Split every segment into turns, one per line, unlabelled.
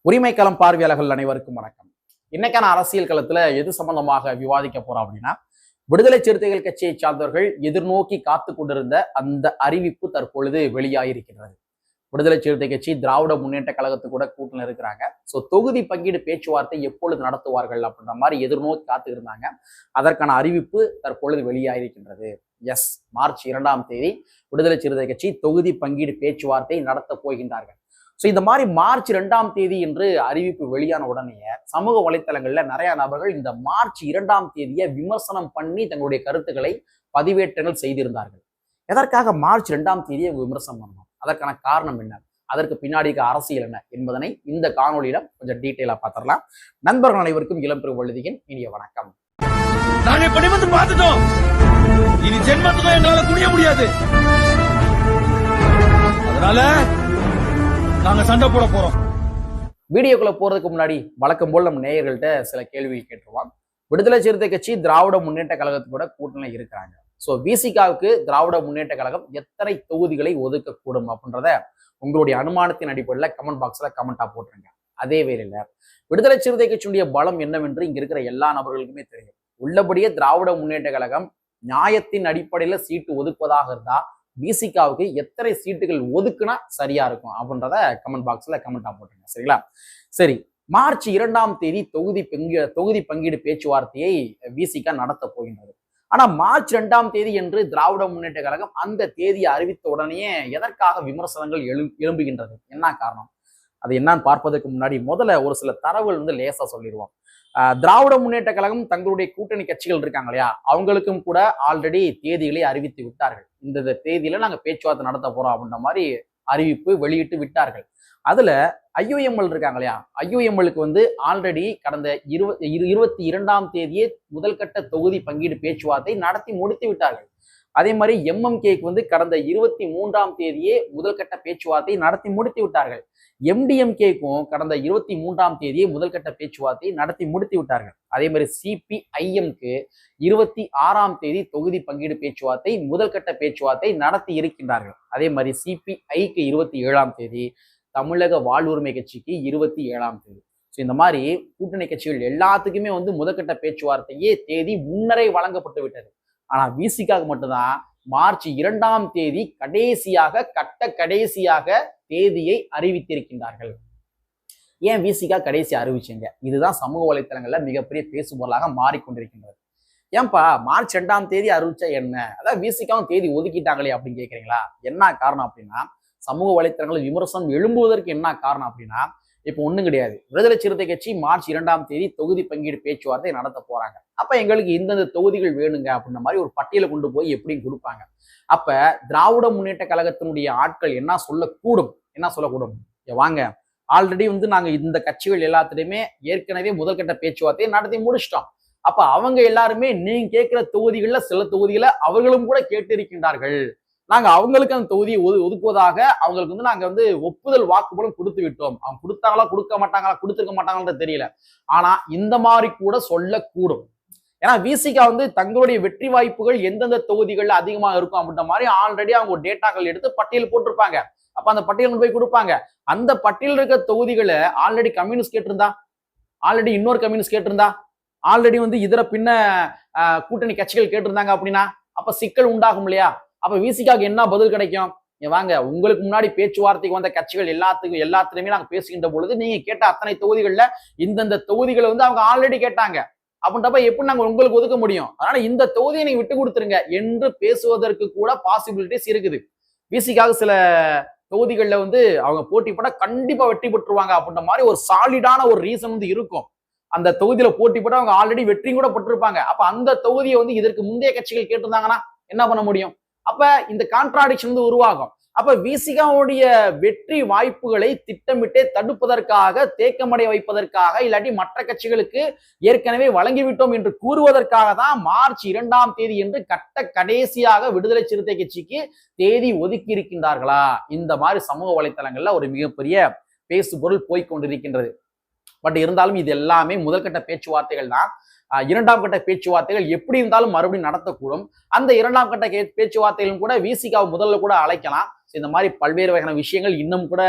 உரிமைக்களம் பார்வையாளர்கள் அனைவருக்கும் வணக்கம். இன்னைக்கான அரசியல் களத்துல எது சம்பந்தமாக விவாதிக்க போறோம் அப்படின்னா, விடுதலை சிறுத்தைகள் கட்சியை சார்ந்தவர்கள் எதிர்நோக்கி காத்து கொண்டிருந்த அந்த அறிவிப்பு தற்பொழுது வெளியாகியிருக்கிறது. விடுதலை சிறுத்தை கட்சி திராவிட முன்னேற்ற கழகத்து கூட கூட்டணி இருக்கிறாங்க. ஸோ தொகுதி பங்கீடு பேச்சுவார்த்தை எப்பொழுது நடத்துவார்கள் அப்படின்ற மாதிரி எதிர்நோக்கி காத்து இருந்தாங்க. அதற்கான அறிவிப்பு தற்பொழுது வெளியாகியிருக்கின்றது. எஸ், மார்ச் 2ஆம் தேதி விடுதலை சிறுத்தை கட்சி தொகுதி பங்கீடு பேச்சுவார்த்தை நடத்த போகின்றார்கள். ஸோ இந்த மாதிரி மார்ச் 2ஆம் தேதி என்று அறிவிப்பு வெளியான உடனே சமூக வலைத்தளங்கள்ல நிறைய நபர்கள் இந்த மார்ச் 2ஆம் தேதியை விமர்சனம் பண்ணி தங்களுடைய கருத்துக்களை பதிவேற்றங்கள் செய்திருந்தார்கள். எதற்காக மார்ச் 2ஆம் தேதியை விமர்சனம் பண்ணணும்? அதற்கான காரணம் என்ன? அதற்கு பின்னாடி அரசியல் என்ன என்பதனை இந்த காணொலியில கொஞ்சம் டீட்டெயிலா பார்த்துடலாம். நண்பர்கள் அனைவருக்கும் இளம்பெரு வழுதியின் இனிய வணக்கம்.
நாங்க இப்படி வந்து பார்த்துட்டோம். இனி ஜென்மத்துக்கும் எங்களால குனிய முடியாது. அதனால நாங்க சண்டை போட போறோம்.
வீடியோக்குள்ள போறதுக்கு முன்னாடி வழக்கம் போல் நம்ம நேயர்கள்ட்ட சில கேள்விகள் கேட்டுருவோம். விடுதலை சிறுத்தை கட்சி திராவிட முன்னேற்ற கழகத்தோட கூட்டணி இருக்கிறாங்க. ஸோ விசிகாவுக்கு திராவிட முன்னேற்ற கழகம் எத்தனை தொகுதிகளை ஒதுக்கக்கூடும் அப்படின்றத உங்களுடைய அனுமானத்தின் அடிப்படையில் கமெண்ட் பாக்ஸ்ல கமெண்டா போட்டுருங்க. அதே வேளையில விடுதலை சிறுத்தை கட்சியுடைய பலம் என்னவென்று இங்க இருக்கிற எல்லா நபர்களுக்குமே தெரியும். உள்ளபடியே திராவிட முன்னேற்ற கழகம் நியாயத்தின் அடிப்படையில சீட்டு ஒதுக்குவதாக இருந்தா விசிகாவுக்கு எத்தனை சீட்டுகள் ஒதுக்குனா சரியா இருக்கும் அப்படின்றத கமெண்ட் பாக்ஸ்ல கமெண்டா போட்டுருங்க. சரிங்களா? சரி, மார்ச் 2ஆம் தேதி தொகுதி பங்கீடு பேச்சுவார்த்தையை விசிகா நடத்த போகின்றது. ஆனா மார்ச் 2ஆம் தேதி என்று திராவிட முன்னேற்ற கழகம் அந்த தேதியை அறிவித்த உடனே எதற்காக விமர்சனங்கள் எழும்புகின்றது? என்ன காரணம்? அது என்னன்னு பார்ப்பதற்கு முன்னாடி முதல்ல ஒரு சில தரவுகள் லேசா சொல்லிடுவோம். திராவிட முன்னேற்ற கழகம் தங்களுடைய கூட்டணி கட்சிகள் இருக்காங்க இல்லையா, அவங்களுக்கும் கூட ஆல்ரெடி தேதிகளை அறிவித்து விட்டார்கள். இந்த தேதியில நாங்க பேச்சுவார்த்தை நடத்த போறோம் அப்படின்ற மாதிரி அறிவிப்பு வெளியிட்டு விட்டார்கள். அதுல ஐயுஎம்எல் இருக்காங்க இல்லையா, ஐயுஎம்எலுக்கு ஆல்ரெடி கடந்த 22ஆம் தேதியே முதல் கட்ட தொகுதி பங்கீடு பேச்சுவார்த்தை நடத்தி முடித்து விட்டார்கள். அதே மாதிரி எம்எம்கேக்கு கடந்த 23ஆம் தேதியே முதல் கட்ட பேச்சுவார்த்தை நடத்தி முடித்து விட்டார்கள். எம்டிஎம்கேக்கும் கடந்த 23ஆம் தேதியே முதல் கட்ட பேச்சுவார்த்தை நடத்தி முடித்து விட்டார்கள். அதே மாதிரி சிபிஐஎம்க்கு 26ஆம் தேதி தொகுதி பங்கீடு பேச்சுவார்த்தை முதல் கட்ட பேச்சுவார்த்தை நடத்தி இருக்கின்றார்கள். அதே மாதிரி சிபிஐக்கு 27ஆம் தேதி, தமிழக வாழ்வுரிமை கட்சிக்கு 27ஆம் தேதி. ஸோ இந்த மாதிரி கூட்டணி கட்சிகள் எல்லாத்துக்குமே முதற்கட்ட பேச்சுவார்த்தையே தேதி முன்னரே வழங்கப்பட்டு விட்டது. ஆனா விசிகாவுக்கு மட்டும்தான் மார்ச் 2ஆம் தேதி கடைசியாக தேதியை அறிவித்திருக்கின்றார்கள். ஏன் விசிகா கடைசி அறிவிச்சீங்க? இதுதான் சமூக வலைத்தளங்கள்ல மிகப்பெரிய பேசுபொருளாக மாறிக்கொண்டிருக்கின்றது. ஏன்பா மார்ச் 2ஆம் தேதி அறிவிச்சா என்ன? அதான் விசிகாவும் தேதி ஒதுக்கிட்டாங்களே அப்படின்னு கேட்குறீங்களா? என்ன காரணம் அப்படின்னா, சமூக வலைத்தளங்களில் விமர்சனம் எழும்புவதற்கு என்ன காரணம் அப்படின்னா, இப்போ ஒண்ணும் கிடையாது. விடுதலை சிறுத்தை கட்சி மார்ச் 2ஆம் தேதி தொகுதி பங்கீடு பேச்சுவார்த்தை நடத்த போறாங்க. அப்ப எங்களுக்கு இந்தந்த தொகுதிகள் வேணுங்க அப்படின்ற மாதிரி ஒரு பட்டியலை கொண்டு போய் எப்படியும் கொடுப்பாங்க. அப்ப திராவிட முன்னேற்ற கழகத்தினுடைய ஆட்கள் என்ன சொல்லக்கூடும்? வாங்க, ஆல்ரெடி நாங்க இந்த கட்சிகள் எல்லாத்துலயுமே ஏற்கனவே முதல்கட்ட பேச்சுவார்த்தையை நடத்தி முடிச்சிட்டோம். அப்ப அவங்க எல்லாருமே நீங்க கேட்கிற தொகுதிகள்ல சில தொகுதிகளை அவர்களும் கூட கேட்டிருக்கின்றார்கள். நாங்க அவங்களுக்கு அந்த தொகுதியை ஒதுக்குவதாக அவங்களுக்கு நாங்க ஒப்புதல் வாக்குமூலம் கொடுத்து விட்டோம். அவங்க கொடுத்தாங்களா கொடுக்க மாட்டாங்களா கொடுத்துருக்க மாட்டாங்கன்னு தெரியல. ஆனா இந்த மாதிரி கூட சொல்லக்கூடும். ஏன்னா விசிகா தங்களுடைய வெற்றி வாய்ப்புகள் எந்தெந்த தொகுதிகள்ல அதிகமா இருக்கும் அப்படின்ற மாதிரி ஆல்ரெடி அவங்க டேட்டாக்கள் எடுத்து பட்டியல் போட்டிருப்பாங்க. அப்ப அந்த பட்டியல் போய் கொடுப்பாங்க. அந்த பட்டியல் இருக்க தொகுதிகளை ஆல்ரெடி கம்யூனிஸ்ட் கேட்டிருந்தா, ஆல்ரெடி இன்னொரு கம்யூனிஸ்ட் கேட்டிருந்தா, ஆல்ரெடி இதர பின்ன கூட்டணி கட்சிகள் கேட்டிருந்தாங்க அப்படின்னா அப்ப சிக்கல் உண்டாகும் இல்லையா? அப்ப விசிகாவுக்கு என்ன பதில் கிடைக்கும்? வாங்க, உங்களுக்கு முன்னாடி பேச்சுவார்த்தைக்கு வந்த கட்சிகள் எல்லாத்துலயுமே நாங்க பேசுகின்ற பொழுது நீங்க கேட்ட அத்தனை தொகுதிகள்ல இந்தந்த தொகுதிகளை அவங்க ஆல்ரெடி கேட்டாங்க அப்படின்றப்ப எப்படி நாங்க உங்களுக்கு ஒதுக்க முடியும்? அதனால இந்த தொகுதியை நீங்க விட்டு கொடுத்துருங்க என்று பேசுவதற்கு கூட பாசிபிலிட்டிஸ் இருக்குது. விசிகாவுக்கு சில தொகுதிகள்ல அவங்க போட்டி போட்டா கண்டிப்பா வெற்றி பெற்றுருவாங்க அப்படின்ற மாதிரி ஒரு சாலிடான ஒரு ரீசன் இருக்கும். அந்த தொகுதியில போட்டி போட்டு அவங்க ஆல்ரெடி வெற்றி கூட பெற்றிருப்பாங்க. அப்ப அந்த தொகுதியை இதற்கு முந்தைய கட்சிகள் கேட்டிருந்தாங்கன்னா என்ன பண்ண முடியும்? அப்ப இந்த கான்ட்ராடிக்ஷன் உருவாகும். அப்ப விசிகாவுடைய வெற்றி வாய்ப்புகளை திட்டமிட்டே தடுப்பதற்காக, தேக்கமடைய வைப்பதற்காக, இல்லாட்டி மற்ற கட்சிகளுக்கு ஏற்கனவே வழங்கிவிட்டோம் என்று கூறுவதற்காக தான் மார்ச் 2ஆம் தேதி என்று கடைசியாக விடுதலை சிறுத்தை கட்சிக்கு தேதி ஒதுக்கி இருக்கின்றார்களா? இந்த மாதிரி சமூக வலைத்தளங்கள்ல ஒரு மிகப்பெரிய பேசுபொருள் போய்கொண்டிருக்கின்றது. பட் இருந்தாலும் இது எல்லாமே முதல்கட்ட பேச்சுவார்த்தைகள் தான். இரண்டாம் கட்ட பேச்சுவார்த்தைகள் எப்படி இருந்தாலும் மறுபடியும் நடத்தக்கூடும். அந்த இரண்டாம் கட்ட பேச்சுவார்த்தைகளும் கூட விசிகாவை முதல்ல கூட அழைக்கலாம். இந்த மாதிரி பல்வேறு வகையான விஷயங்கள் இன்னும் கூட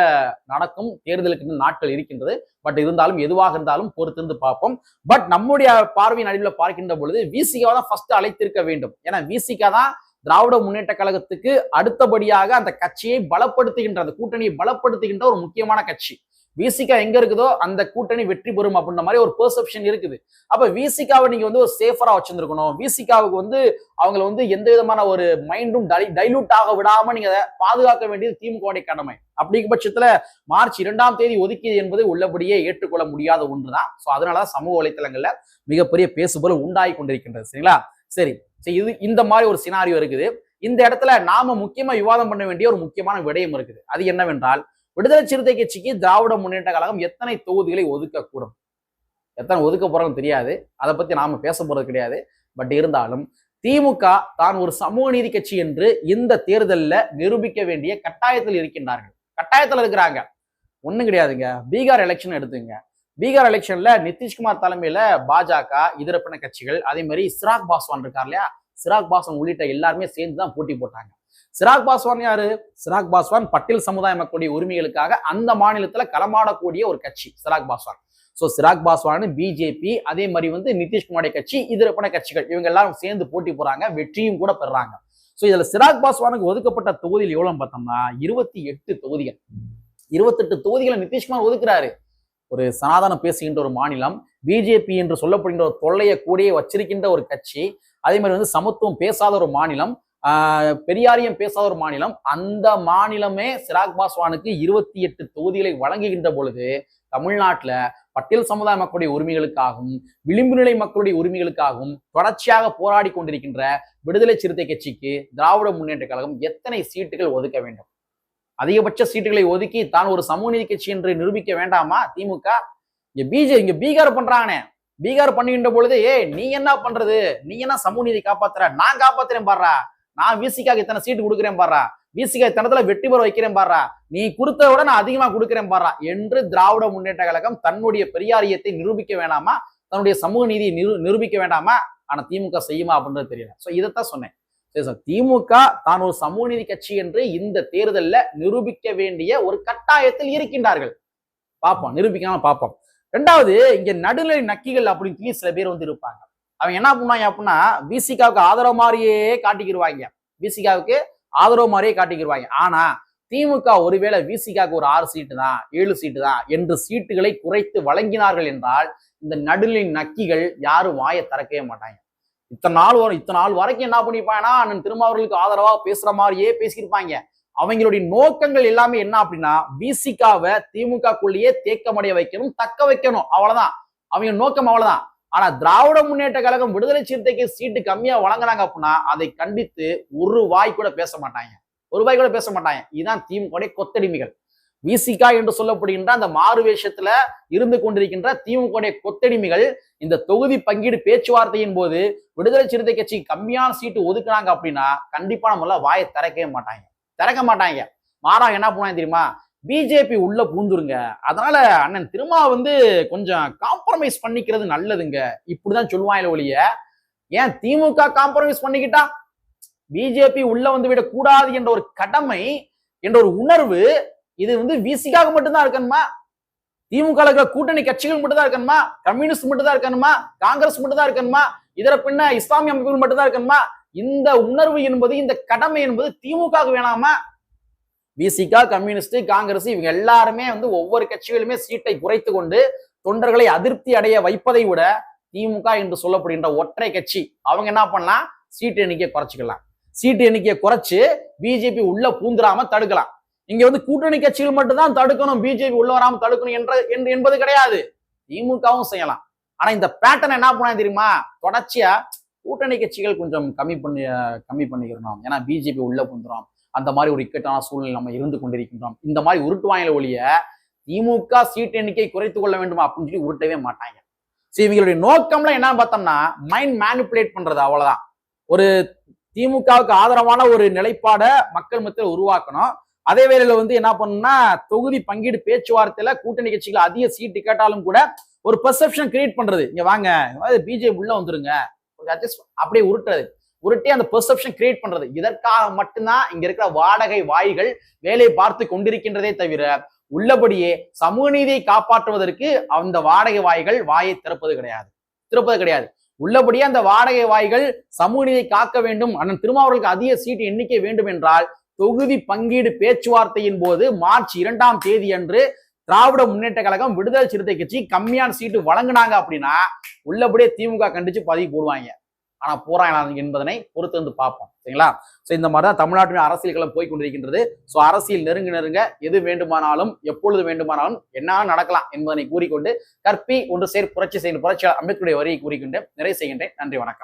நடக்கும். தேர்தலுக்கு இன்னும் நாட்கள் இருக்கின்றது. பட் இருந்தாலும் எதுவாக இருந்தாலும் பொறுத்திருந்து பார்ப்போம். பட் நம்முடைய பார்வையின் அடிவில் பார்க்கின்ற பொழுது விசிகாவை தான் ஃபர்ஸ்ட் அழைத்திருக்க வேண்டும். ஏன்னா விசிகா தான் திராவிட முன்னேற்ற கழகத்துக்கு அடுத்தபடியாக அந்த கட்சியை பலப்படுத்துகின்ற, அந்த கூட்டணியை பலப்படுத்துகின்ற ஒரு முக்கியமான கட்சி. விசிகா எங்க இருக்குதோ அந்த கூட்டணி வெற்றி பெறும் அப்படின்ற மாதிரி ஒரு பெர்செப்ஷன் இருக்குது. அப்ப விசிகாவை நீங்க ஒரு சேஃபரா வச்சிருக்கணும். விசிகாவுக்கு அவங்களை எந்த விதமான ஒரு மைண்டும் டைலூட் ஆக விடாம நீங்க பாதுகாக்க வேண்டியது திமுகவுடைய கடமை. அப்படிங்கிற பட்சத்துல மார்ச் 2ஆம் தேதி ஒதுக்கியது என்பது உள்ளபடியே ஏற்றுக்கொள்ள முடியாத ஒன்றுதான். சோ அதனாலதான் சமூக வலைத்தளங்கள்ல மிகப்பெரிய பேசுபொருள் உண்டாகி கொண்டிருக்கின்றது. சரிங்களா? சரி, இது இந்த மாதிரி ஒரு சினாரியோ இருக்குது. இந்த இடத்துல நாம முக்கியமா விவாதம் பண்ண வேண்டிய ஒரு முக்கியமான விடயம் இருக்குது. அது என்னவென்றால், விடுதலை சிறுத்தை கட்சிக்கு திராவிட முன்னேற்ற கழகம் எத்தனை தொகுதிகளை ஒதுக்கக்கூடும், எத்தனை ஒதுக்க போறோம்னு தெரியாது. அதை பத்தி நாம பேச போறது கிடையாது. பட் இருந்தாலும் திமுக தான் ஒரு சமூக நீதி கட்சி என்று இந்த தேர்தலில் நிரூபிக்க வேண்டிய கட்டாயத்தில் இருக்கின்றார்கள். கட்டாயத்தில் இருக்கிறாங்க. ஒண்ணும் கிடையாதுங்க. பீகார் எலெக்ஷன் எடுத்துங்க. பீகார் எலெக்ஷன்ல நிதிஷ்குமார் தலைமையில பாஜக, இதர பின்ன கட்சிகள், அதே மாதிரி சிராக் பாஸ்வான் இருக்கார் இல்லையா, சிராக் பாஸ்வான் உள்ளிட்ட எல்லாருமே சேர்ந்து தான் போட்டி போட்டாங்க. சிராக் பாஸ்வான் யாரு? சிராக் பாஸ்வான் பட்டியல் சமுதாய மக்களுடைய உரிமைகளுக்காக அந்த மாநிலத்துல களமாடக்கூடிய ஒரு கட்சி சிராக் பாஸ்வான். சோ சிராக் பாஸ்வான், பிஜேபி, அதே மாதிரி நிதிஷ்குமாருடைய கட்சி, இதர பின்ன கட்சிகள், இவங்க எல்லாரும் சேர்ந்து போட்டி போறாங்க. வெற்றியும் கூட பெறாங்க. சோ இதுல சிராக் பாஸ்வானுக்கு ஒதுக்கப்பட்ட தொகுதியில் எவ்வளவு பார்த்தோம்னா 28 தொகுதிகள். 28 தொகுதிகளை நிதிஷ்குமார் ஒதுக்குறாரு. ஒரு சனாதனம் பேசுகின்ற ஒரு மாநிலம், பிஜேபி என்று சொல்லப்படுகின்ற ஒரு தொல்லையை கூடிய வச்சிருக்கின்ற ஒரு கட்சி, அதே மாதிரி சமத்துவம் பேசாத ஒரு மாநிலம், பெரியாரியம் பேசாத ஒரு மாநிலம், அந்த மாநிலமே சிராக் பாஸ்வானுக்கு 28 தொகுதிகளை வழங்குகின்ற பொழுது தமிழ்நாட்டில் பட்டியல் சமுதாய மக்களுடைய உரிமைகளுக்காகவும் விளிம்பு நிலை மக்களுடைய உரிமைகளுக்காகவும் தொடர்ச்சியாக போராடி கொண்டிருக்கின்ற விடுதலை சிறுத்தை கட்சிக்கு திராவிட முன்னேற்ற கழகம் எத்தனை சீட்டுகள் ஒதுக்க வேண்டும்? அதிகபட்ச சீட்டுகளை ஒதுக்கி தான் ஒரு சமூக நீதி கட்சி என்று நிரூபிக்க வேண்டாமா திமுக? இங்க பீகார் பண்றானே, பீகார் பண்ணுகின்ற பொழுது நீ என்ன பண்றது, நீ என்ன சமூக நீதி காப்பாத்துற, நான் காப்பாத்துறேன் பாடுறா, நான் விசிகாக்கு இத்தனை சீட்டு கொடுக்குறேன் பாடுறா, விசிகா இத்தனத்துல வெற்றி பெற வைக்கிறேன் பாடுறா, நீ கொடுத்த விட நான் அதிகமா கொடுக்குறேன் பாடுறா என்று திராவிட முன்னேற்ற கழகம் தன்னுடைய பெரியாரியத்தை நிரூபிக்க வேண்டாமா, தன்னுடைய சமூக நீதியை நிரூபிக்க வேண்டாமா? ஆனா திமுக செய்யுமா அப்படின்றது தெரியல. சோ இதைத்தான் சொன்னேன். திமுக தான் ஒரு சமூக நீதி கட்சி என்று இந்த தேர்தலில் நிரூபிக்க வேண்டிய ஒரு கட்டாயத்தில் இருக்கின்றார்கள். பார்ப்போம், நிரூபிக்காம பார்ப்போம். ரெண்டாவது, இங்க நடுநிலை நக்கிகள் அப்படின்னு சொல்லி சில பேர் இருப்பாங்க. அவங்க என்ன பண்ணுவாங்க அப்படின்னா விசிகாவுக்கு ஆதரவு மாதிரியே காட்டிக்கிடுவாங்க. விசிகாவுக்கு ஆதரவு மாதிரியே காட்டிக்கிடுவாங்க. ஆனா திமுக ஒருவேளை விசிகாவுக்கு ஒரு 6 சீட்டு தான், 7 சீட்டு தான் என்று சீட்டுகளை குறைத்து வழங்கினார்கள் என்றால் இந்த நடுநிலை நக்கிகள் யாரும் வாயை திறக்கவே மாட்டாங்க. இத்தனை நாள் வரைக்கும் என்ன பண்ணிருப்பாங்கன்னா அண்ணன் திருமாவர்களுக்கு ஆதரவா பேசுற மாதிரியே பேசியிருப்பாங்க. அவங்களுடைய நோக்கங்கள் எல்லாமே என்ன அப்படின்னா விசிகாவை திமுகக்குள்ளேயே தேக்கமடைய வைக்கணும், தக்க வைக்கணும், அவ்வளவுதான் அவங்க நோக்கம், அவ்வளவுதான். ஆனா திராவிட முன்னேற்ற கழகம் விடுதலை சிறுத்தைக்கு சீட்டு கம்மியா வழங்குறாங்க அப்படின்னா அதை கண்டித்து ஒரு வாய் கூட பேச மாட்டாங்க. இதுதான் திமுக கொத்தடிமைகள். விசிகா என்று சொல்லப்படுகின்ற அந்த மாறு வேஷத்துல இருந்து கொண்டிருக்கின்ற திமுக கொத்தடிமைகள் இந்த தொகுதி பங்கீடு பேச்சுவார்த்தையின் போது விடுதலை சிறுத்தை கட்சி கம்மியான சீட்டு ஒதுக்குறாங்க அப்படின்னா கண்டிப்பா நம்மள வாயை திறக்க மாட்டாங்க. மாறா என்ன பண்ணுவாங்க தெரியுமா? பிஜேபி உள்ள பூந்துருங்க, அதனால அண்ணன் திருமா கொஞ்சம் காம்ப்ரமைஸ் பண்ணிக்கிறது நல்லதுங்க, இப்படிதான் சொல்லுவாங்க ஒழிய ஏன் திமுக காம்ப்ரமைஸ் பண்ணிக்கிட்டா பிஜேபி உள்ள விடக்கூடாது என்ற ஒரு கடமை, என்ற ஒரு உணர்வு இது விசிகாக மட்டும்தான் இருக்கணுமா? திமுக இருக்கிற கூட்டணி கட்சிகள் மட்டும் தான் இருக்கணுமா? கம்யூனிஸ்ட் மட்டும் தான் இருக்கணுமா? காங்கிரஸ் மட்டும் தான் இருக்கணுமா? இதர பின்ன இஸ்லாமிய அமைப்புகள் மட்டும் தான் இருக்கணுமா? இந்த உணர்வு என்பது, இந்த கடமை என்பது திமுக வேணாமா? விசிகா, கம்யூனிஸ்ட், காங்கிரஸ் இவங்க எல்லாருமே ஒவ்வொரு கட்சிகளுமே சீட்டை குறைத்து கொண்டு தொண்டர்களை அதிருப்தி அடைய வைப்பதை விட திமுக என்று சொல்லப்படுகின்ற ஒற்றை கட்சி அவங்க என்ன பண்ணலாம்? சீட்டு எண்ணிக்கையை குறைச்சிக்கலாம். சீட்டு எண்ணிக்கையை குறைச்சு பிஜேபி உள்ள பூந்துராம தடுக்கலாம். இங்க கூட்டணி கட்சிகள் மட்டும்தான் தடுக்கணும், பிஜேபி உள்ள வராம தடுக்கணும் என்பது கிடையாது. திமுகவும் செய்யலாம். ஆனா இந்த பேட்டர்ன் என்ன பண்ண தெரியுமா? தொடர்ச்சியா கூட்டணி கட்சிகள் கொஞ்சம் கம்மி பண்ணிக்கிறோம், ஏன்னா பிஜேபி உள்ள பூந்துரும், அந்த மாதிரி ஒரு இக்கட்டான சூழ்நிலை நம்ம இருந்து கொண்டிருக்கின்றோம், இந்த மாதிரி உருட்டுவாங்கள ஒழிய திமுக சீட் எண்ணிக்கை குறைத்துக் கொள்ள வேண்டுமா அப்படின்னு சொல்லி உருட்டவே மாட்டாங்க. சரி, இவங்களுடைய நோக்கம்ல என்ன பார்த்தோம்னா மைண்ட் மேனிபுலேட் பண்றது, அவ்வளவுதான். ஒரு திமுகவுக்கு ஆதரவான ஒரு நிலைப்பாடை மக்கள் மத்தியில் உருவாக்கணும். அதே வேளையில என்ன பண்ணணும்னா தொகுதி பங்கீடு பேச்சுவார்த்தையில கூட்டணி கட்சிகள் அதிக சீட்டு கேட்டாலும் கூட ஒரு பெர்செப்ஷன் கிரியேட் பண்றது. இங்க வாங்க பிஜேபி உள்ள வந்துருங்க, அப்படியே உருட்டி அந்த பெர்செப்ஷன் கிரியேட் பண்றது. இதற்காக மட்டும்தான் இங்க இருக்கிற வாடகை வாய்கள் வேலை பார்த்து கொண்டிருக்கின்றதே தவிர உள்ளபடியே சமூக நீதியை காப்பாற்றுவதற்கு அந்த வாடகை வாய்கள் வாயை திறப்பது கிடையாது. உள்ளபடியே அந்த வாடகை வாய்கள் சமூக நீதியை காக்க வேண்டும், அண்ணன் திருமாவர்களுக்கு அதிக சீட்டு எண்ணிக்கை வேண்டும் என்றால் தொகுதி பங்கீடு பேச்சுவார்த்தையின் போது மார்ச் 2ஆம் தேதி அன்று திராவிட முன்னேற்ற கழகம், விடுதலை சிறுத்தை கட்சி கம்மியான சீட்டு வழங்கினாங்க அப்படின்னா உள்ளபடியே திமுக கண்டிச்சு பதிவு போடுவாங்க. ஆனா போறாங்க என்பதனை பொறுத்து வந்து பார்ப்போம். சரிங்களா? சோ இந்த மாதிரிதான் தமிழ்நாட்டின் அரசியல் களம் போய் கொண்டிருக்கின்றது. சோ அரசியல் நெருங்க எது வேண்டுமானாலும் எப்பொழுது வேண்டுமானாலும் என்ன நடக்கலாம் என்பதனை கூறிக்கொண்டு கற்பி ஒன்று சேர் புரட்சி செய்யும் புரட்சியாளர் அம்பேத்கருடைய வரியை கூறிக்கொண்டு நிறைவு செய்கின்றேன். நன்றி, வணக்கம்.